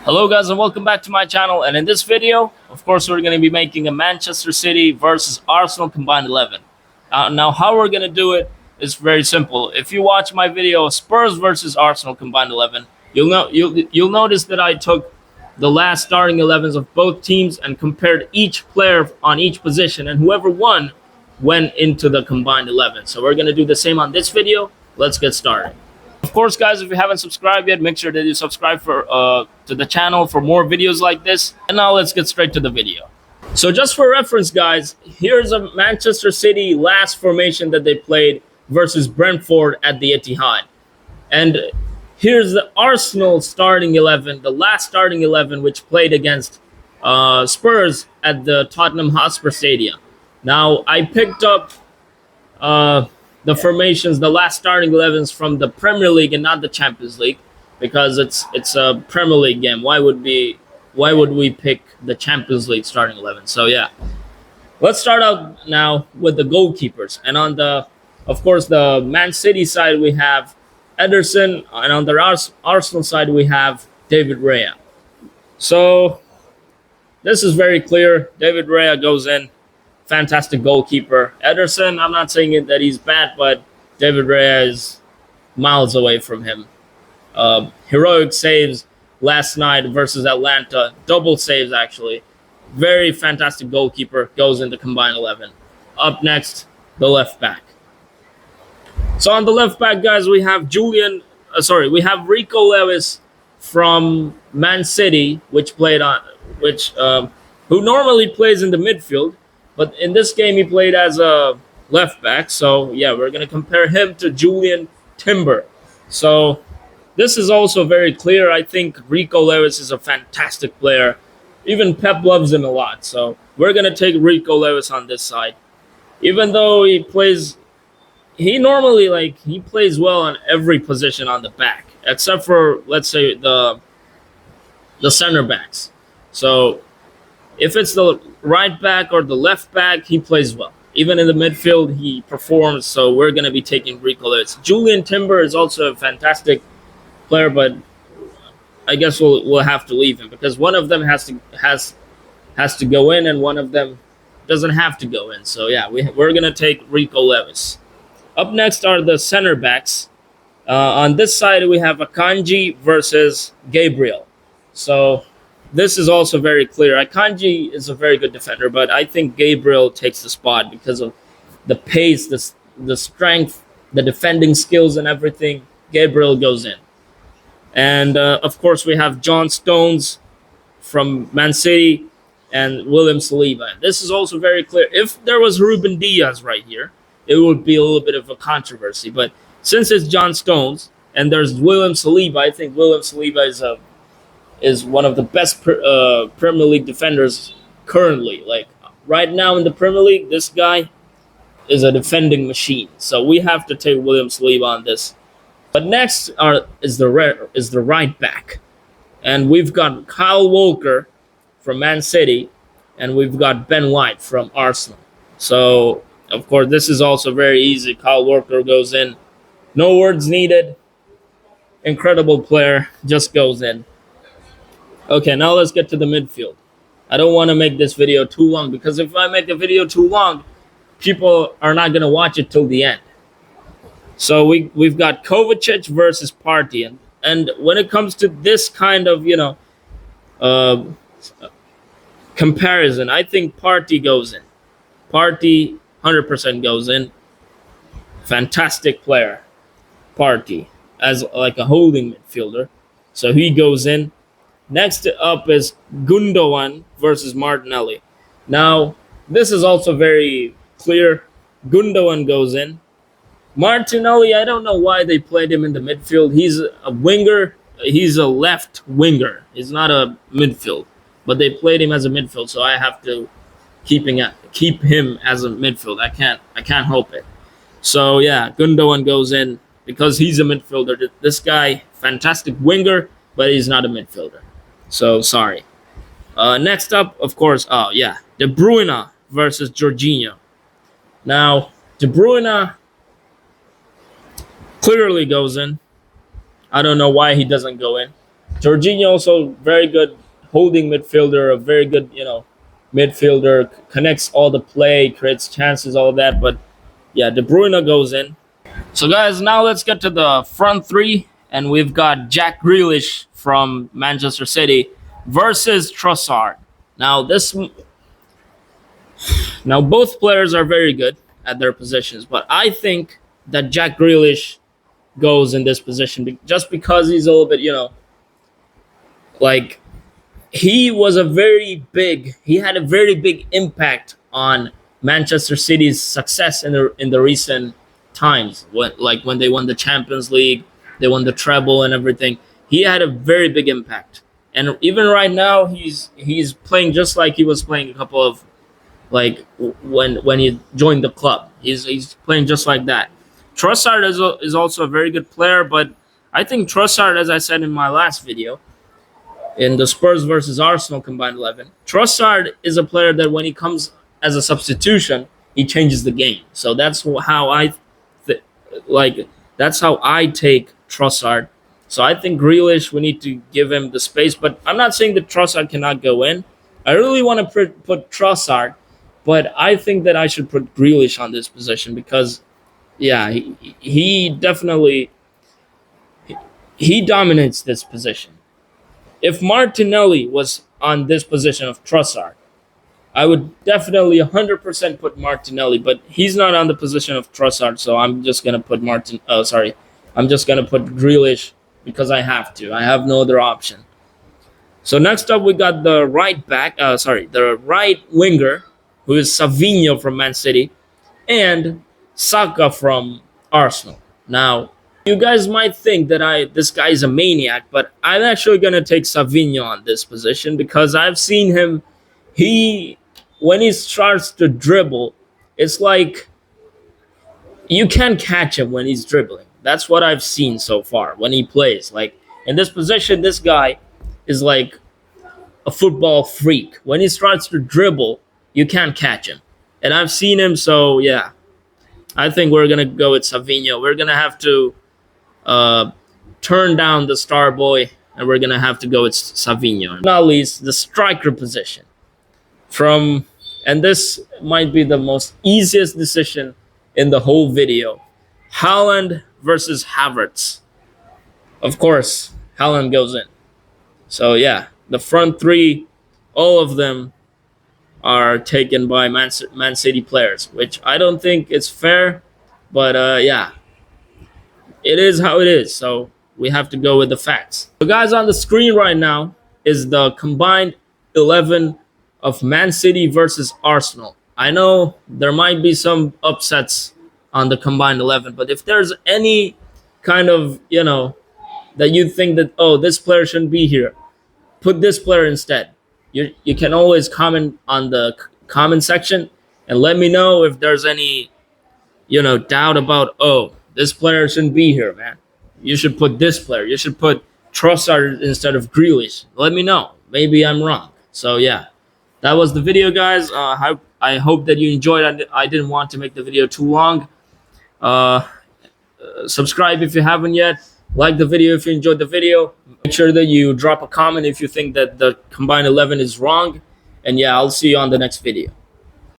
Hello guys and welcome back to my channel, and in this video of course we're going to be making a Manchester City versus Arsenal combined 11. Now how we're going to do it is very simple. If you watch my video Spurs versus Arsenal combined 11, you'll notice that I took the last starting 11s of both teams and compared each player on each position, and whoever won went into the combined 11. So we're going to do the same on this video. Let's get started. Of course, guys, if you haven't subscribed yet, make sure that you subscribe to the channel for more videos like this. And now let's get straight to the video. So just for reference, guys, here's a Manchester City last formation that they played versus Brentford at the Etihad. And here's the Arsenal starting 11, the last starting 11, which played against Spurs at the Tottenham Hotspur Stadium. Now, I picked up the formations, the last starting 11s from the Premier League and not the Champions League, because it's a Premier League game. Why would we pick the Champions League starting 11? So yeah, let's start out now with the goalkeepers. And on of course, the Man City side we have Ederson, and on the Arsenal side we have David Raya. So this is very clear. David Raya goes in. Fantastic goalkeeper. Ederson, I'm not saying that he's bad, but David Raya is miles away from him. Heroic saves last night versus Atlanta. Double saves, actually. Very fantastic goalkeeper. Goes into combined 11. Up next, the left back. So on the left back, guys, we have Rico Lewis from Man City, who normally plays in the midfield. But in this game, he played as a left back. So, yeah, we're going to compare him to Julian Timber. So, this is also very clear. I think Rico Lewis is a fantastic player. Even Pep loves him a lot. So, we're going to take Rico Lewis on this side. Even though he plays well on every position on the back, except for, let's say, the center backs. So, if it's the right back or the left back, he plays well. Even in the midfield, he performs. So we're going to be taking Rico Lewis. Julian Timber is also a fantastic player, but I guess we'll have to leave him because one of them has to go in, and one of them doesn't have to go in. So yeah, we're going to take Rico Lewis. Up next are the center backs. On this side, we have Akanji versus Gabriel. So this is also very clear. Akanji is a very good defender, but I think Gabriel takes the spot because of the pace, the strength, the defending skills, and everything. Gabriel goes in. And, of course, we have John Stones from Man City and William Saliba. This is also very clear. If there was Ruben Diaz right here, it would be a little bit of a controversy. But since it's John Stones and there's William Saliba, I think William Saliba is one of the best Premier League defenders currently. Like right now in the Premier League, this guy is a defending machine. So we have to take William Saliba on this. But next is the right back, and we've got Kyle Walker from Man City, and we've got Ben White from Arsenal. So of course this is also very easy. Kyle Walker goes in. No words needed. Incredible player, just goes in. Okay, now let's get to the midfield. I don't want to make this video too long because if I make the video too long, people are not going to watch it till the end. So we've got Kovacic versus Partey. And when it comes to this kind of, comparison, I think Partey goes in. Partey 100% goes in. Fantastic player, Partey, as like a holding midfielder. So he goes in. Next up is Gundogan versus Martinelli. Now, this is also very clear. Gundogan goes in. Martinelli, I don't know why they played him in the midfield. He's a winger. He's a left winger. He's not a midfield. But they played him as a midfield, so I have to keep him as a midfield. I can't help it. So yeah, Gundogan goes in because he's a midfielder. This guy, fantastic winger, but he's not a midfielder. So, sorry. Next up, of course, De Bruyne versus Jorginho. Now, De Bruyne clearly goes in. I don't know why he doesn't go in. Jorginho also very good holding midfielder, a very good, midfielder, connects all the play, creates chances, all that. But yeah, De Bruyne goes in. So guys, now let's get to the front three, and we've got Jack Grealish from Manchester City versus Trossard. Now now both players are very good at their positions, but I think that Jack Grealish goes in this position just because he's a little bit, like he had a very big impact on Manchester City's success in the recent times, when they won the Champions League, they won the treble and everything. He had a very big impact, and even right now he's playing just like he was playing a couple of, like, when he joined the club. He's playing just like that. Trossard is also a very good player, but I think Trossard, as I said in my last video, in the Spurs versus Arsenal combined 11, Trossard is a player that when he comes as a substitution, he changes the game. So that's how that's how I take Trossard. So I think Grealish, we need to give him the space, but I'm not saying that Trossard cannot go in. I really want to put Trossard, but I think that I should put Grealish on this position because, yeah, he definitely he dominates this position. If Martinelli was on this position of Trossard, I would definitely 100% put Martinelli, but he's not on the position of Trossard, so I'm just gonna put I'm just gonna put Grealish because I have to. I have no other option. So next up, we got the the right winger, who is Savinho from Man City, and Saka from Arsenal. Now, you guys might think that this guy is a maniac, but I'm actually gonna take Savinho on this position because I've seen him. When he starts to dribble, it's like you can't catch him when he's dribbling. That's what I've seen so far when he plays. Like, in this position, this guy is like a football freak. When he starts to dribble, you can't catch him. And I've seen him, so yeah. I think we're gonna go with Savinho. We're gonna have to turn down the star boy, and we're gonna have to go with Savinho. Not least, the striker position. And this might be the most easiest decision in the whole video. Haaland versus Havertz. Of course, Haaland goes in. So yeah, the front three, all of them are taken by Man City players, which I don't think is fair, but yeah, it is how it is. So we have to go with the facts. So guys, on the screen right now is the combined 11 of Man City versus Arsenal. I know there might be some upsets on the combined 11, but if there's any kind of, that you think that, oh, this player shouldn't be here, put this player instead. You can always comment on the comment section and let me know if there's any, doubt about, oh, this player shouldn't be here, man. You should put this player. You should put Trossard instead of Grealish. Let me know. Maybe I'm wrong. So yeah, that was the video, guys. I hope that you enjoyed it. I didn't want to make the video too long. Subscribe if you haven't yet. Like the video if you enjoyed the video. Make sure that you drop a comment if you think that the combined 11 is wrong. And yeah, I'll see you on the next video.